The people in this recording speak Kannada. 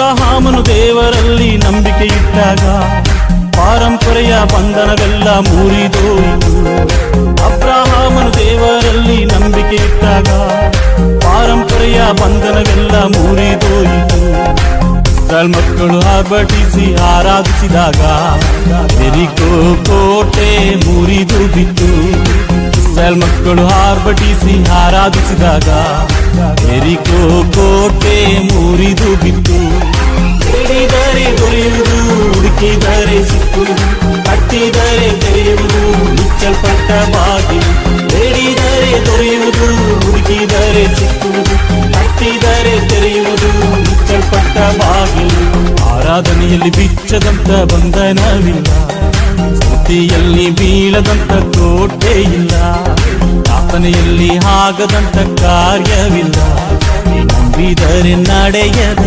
ಅಬ್ರಹಾಮನು ದೇವರಲ್ಲಿ ನಂಬಿಕೆ ಇಟ್ಟಾಗ ಪಾರಂಪರೆಯ ಬಂಧನವೆಲ್ಲ ಮುರಿದೋಯಿತು. ಅಬ್ರಹಾಮನು ದೇವರಲ್ಲಿ ನಂಬಿಕೆ ಇಟ್ಟಾಗ ಪಾರಂಪರೆಯ ಬಂಧನವೆಲ್ಲ ಮುರಿದೋಯಿತು. ಇಸ್ರಾಯೇಲ್ ಮಕ್ಕಳು ಆರ್ಭಟಿಸಿ ಆರಾಧಿಸಿದಾಗ ಯೆರಿಕೋ ಕೋಟೆ ಮುರಿದು ಬಿತ್ತು. ಇಸ್ರಾಯೇಲ್ ಮಕ್ಕಳು ಆರ್ಭಟಿಸಿ ಆರಾಧಿಸಿದಾಗ ಯೆರಿಕೋ ಕೋಟೆ ಮುರಿದು ಬಿತ್ತು. ಬೇಡಿದರೆ ದೊರೆಯುವುದು, ಹುಡುಕಿದರೆ ಸಿಕ್ಕುವುದು, ತಟ್ಟಿದರೆ ತೆರೆಯುವುದು ಮುಚ್ಚಲ್ಪಟ್ಟ ಬಾಗಿಲು. ಬೇಡಿದರೆ ದೊರೆಯುವುದು, ಹುಡುಕಿದರೆ ಸಿಕ್ಕುವುದು, ತಟ್ಟಿದರೆ ತೆರೆಯುವುದು ಮುಚ್ಚಲ್ಪಟ್ಟ ಬಾಗಿಲು. ಆರಾಧನೆಯಲ್ಲಿ ಬಿಚ್ಚದಂತ ಬಂಧನವಿಲ್ಲ, ಸ್ತುತಿಯಲ್ಲಿ ಬೀಳದಂತ ಕೋಟೆ ಇಲ್ಲ, ಪ್ರಾರ್ಥನೆಯಲ್ಲಿ ಆಗದಂತ ಕಾರ್ಯವಿಲ್ಲ. ನಂಬಿದರೆ ನಡೆಯದ